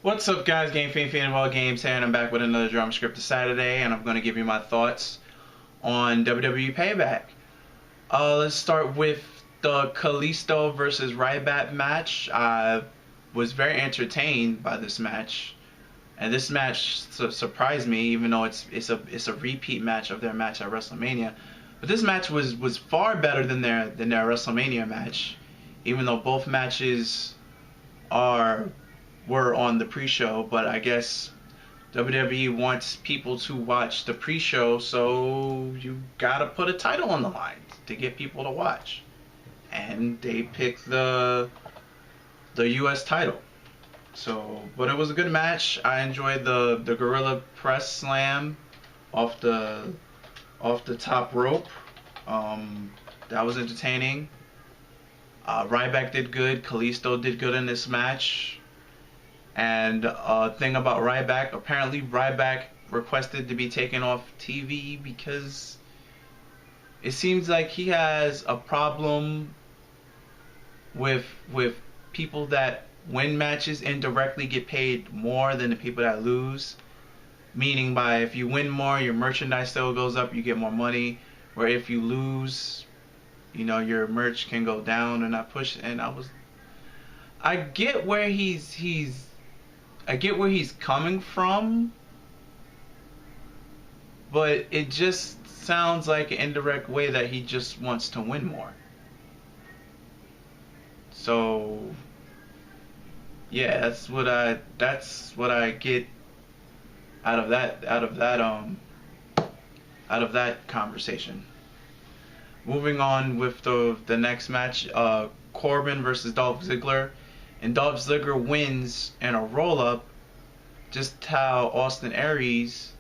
What's up, guys? Game Fiend of all games here, and I'm back with another drama script of Saturday, and I'm going to give you my thoughts on WWE Payback. Let's start with the Kalisto versus Ryback match. I was very entertained by this match, and this match surprised me, even though it's a repeat match of their match at WrestleMania. But this match was far better than their WrestleMania match, even though both matches were on the pre-show, but I guess WWE wants people to watch the pre-show, so you gotta put a title on the line to get people to watch. And they picked the US title. So, but it was a good match. I enjoyed the Gorilla Press Slam off the top rope. That was entertaining. Ryback did good. Kalisto did good in this match. And thing about Ryback, apparently Ryback requested to be taken off TV because it seems like he has a problem with people that win matches indirectly get paid more than the people that lose. Meaning by if you win more, your merchandise still goes up, you get more money. Where if you lose, you know, your merch can go down and not push. And I get where I get where he's coming from, but it just sounds like an indirect way that he just wants to win more. So yeah, that's what I get out of that conversation. Moving on with the next match, Corbin versus Dolph Ziggler. And Dolph Ziggler wins in a roll-up, just how Austin Aries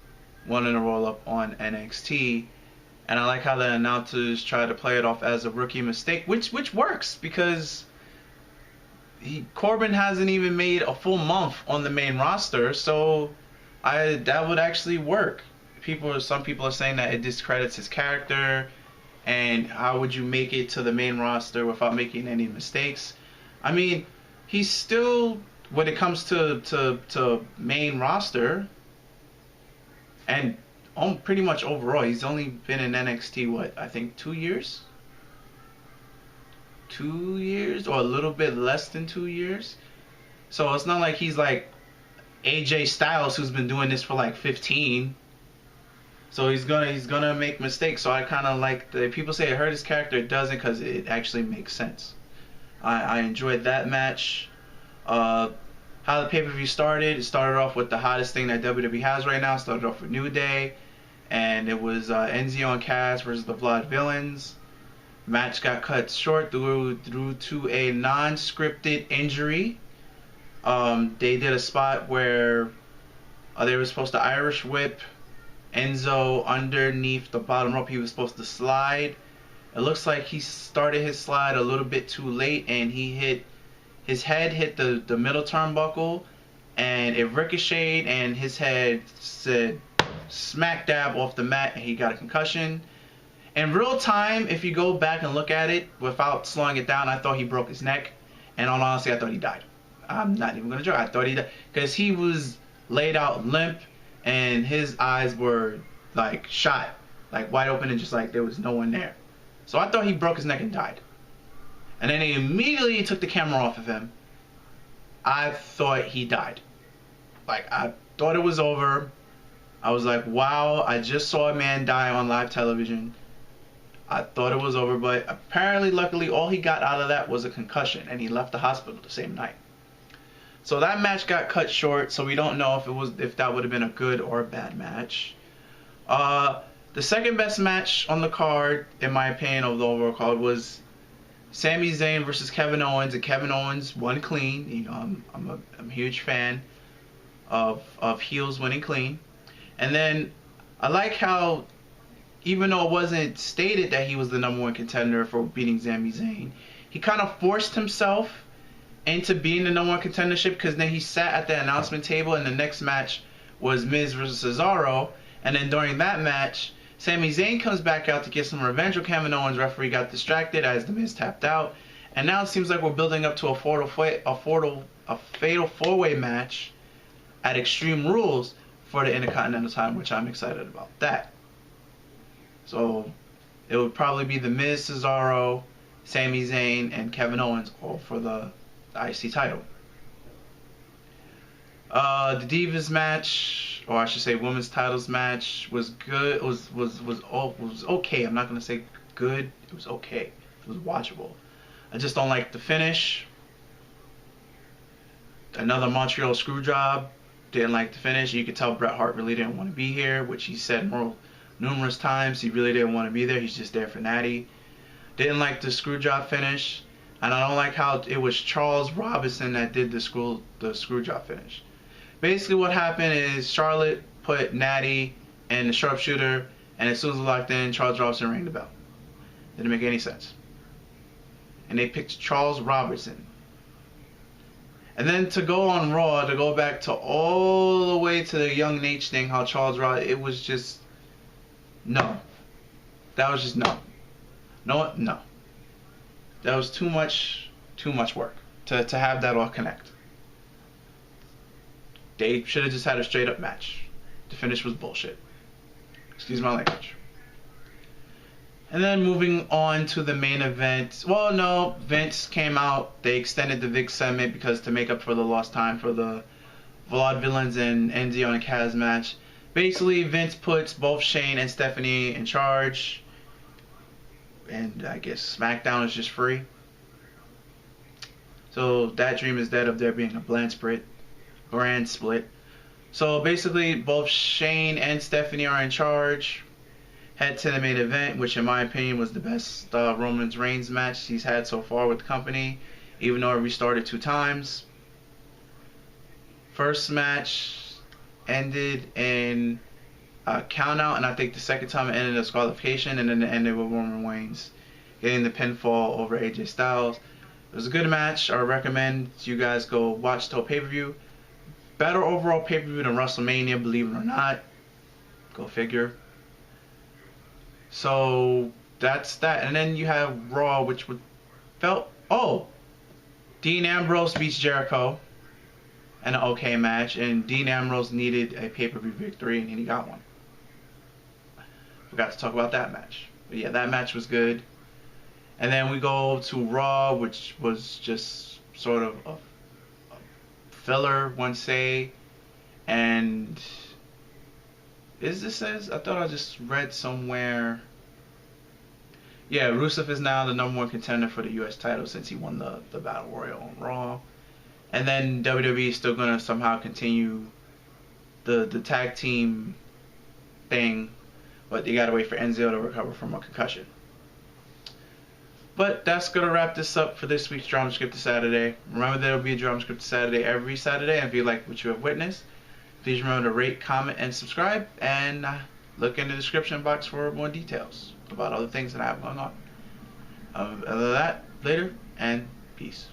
won in a roll-up on NXT. And I like how the announcers try to play it off as a rookie mistake, which works because Corbin hasn't even made a full month on the main roster, so that would actually work. Some people are saying that it discredits his character, and how would you make it to the main roster without making any mistakes? I mean, he's still, when it comes to main roster, and pretty much overall, he's only been in NXT, what, I think 2 years? 2 years, or a little bit less than 2 years. So it's not like he's like AJ Styles, who's been doing this for like 15. So he's gonna make mistakes. So I kind of like people say it hurt his character. It doesn't, because it actually makes sense. I enjoyed that match. How the pay-per-view started. It started off with the hottest thing that WWE has right now. It started off with New Day, and it was Enzo and Cass versus the Blood Villains. Match got cut short due to a non-scripted injury. They did a spot where they were supposed to Irish whip Enzo underneath the bottom rope. He was supposed to slide. It looks like he started his slide a little bit too late, and his head hit the middle turnbuckle, and it ricocheted, and his head said smack dab off the mat, and he got a concussion. In real time, if you go back and look at it without slowing it down, I thought he broke his neck, and in all honesty, I thought he died. I'm not even gonna joke. I thought he died because he was laid out limp, and his eyes were like shot, like wide open, and just like there was no one there. So I thought he broke his neck and died. And then they immediately took the camera off of him. I thought he died. Like, I thought it was over. I was like, wow, I just saw a man die on live television. I thought it was over, but apparently, luckily, all he got out of that was a concussion, and he left the hospital the same night. So that match got cut short, so we don't know if that would have been a good or a bad match. The second best match on the card, in my opinion, of the overall card was Sami Zayn versus Kevin Owens, and Kevin Owens won clean. You know, I'm a huge fan of heels winning clean. And then I like how, even though it wasn't stated that he was the #1 contender for beating Sami Zayn, he kind of forced himself into being the #1 contendership, because then he sat at the announcement table, and the next match was Miz versus Cesaro, and then during that match, Sami Zayn comes back out to get some revenge on Kevin Owens. Referee got distracted as The Miz tapped out. And now it seems like we're building up to a fatal four-way match at Extreme Rules for the Intercontinental title, which I'm excited about that. So it would probably be The Miz, Cesaro, Sami Zayn, and Kevin Owens all for the IC title. The Divas match, or I should say women's titles match, was good. It was okay. I'm not gonna say good. It was okay. It was watchable. I just don't like the finish. Another Montreal screw job. Didn't like the finish. You could tell Bret Hart really didn't want to be here, which he said numerous times. He really didn't want to be there. He's just there for Natty. Didn't like the screw job finish, and I don't like how it was Charles Robinson that did the screw job finish. Basically, what happened is Charlotte put Natty and the sharpshooter, and as soon as it locked in, Charles Robinson rang the bell. Didn't make any sense. And they picked Charles Robinson. And then to go on Raw, to go back to all the way to the Young Nate thing, how Charles Robinson, it was just, no. That was just no. No. That was too much work to have that all connect. They should have just had a straight up match. The finish was bullshit. Excuse my language. And then moving on to the main event. Well, no, Vince came out. They extended the Vic segment because to make up for the lost time for the Vaudevillains and Enzo and Kaz match. Basically, Vince puts both Shane and Stephanie in charge. And I guess SmackDown is just free. So that dream is dead of there being a brand split. So basically, both Shane and Stephanie are in charge. Head to the main event, which in my opinion was the best Roman Reigns match he's had so far with the company, even though it restarted 2 times. First match ended in a countout, and I think the second time it ended in disqualification, and then it ended with Roman Reigns getting the pinfall over AJ Styles. It was a good match. I recommend you guys go watch the pay-per-view. Better overall pay-per-view than WrestleMania, believe it or not. Go figure. So that's that. And then you have Raw, which Dean Ambrose beats Jericho in an okay match, and Dean Ambrose needed a pay-per-view victory, and he got one. Forgot to talk about that match. But yeah, that match was good. And then we go to Raw, which was just sort of a filler, one say. And I thought I just read somewhere. Yeah, Rusev is now the #1 contender for the U.S. title since he won the Battle Royal on Raw. And then WWE is still going to somehow continue the tag team thing, but they got to wait for Enzo to recover from a concussion. But that's going to wrap this up for this week's Drama Scripted Saturday. Remember, there will be a Drama Scripted Saturday every Saturday. And if you like what you have witnessed, please remember to rate, comment, and subscribe. And look in the description box for more details about other things that I have going on. Other than that, later, and peace.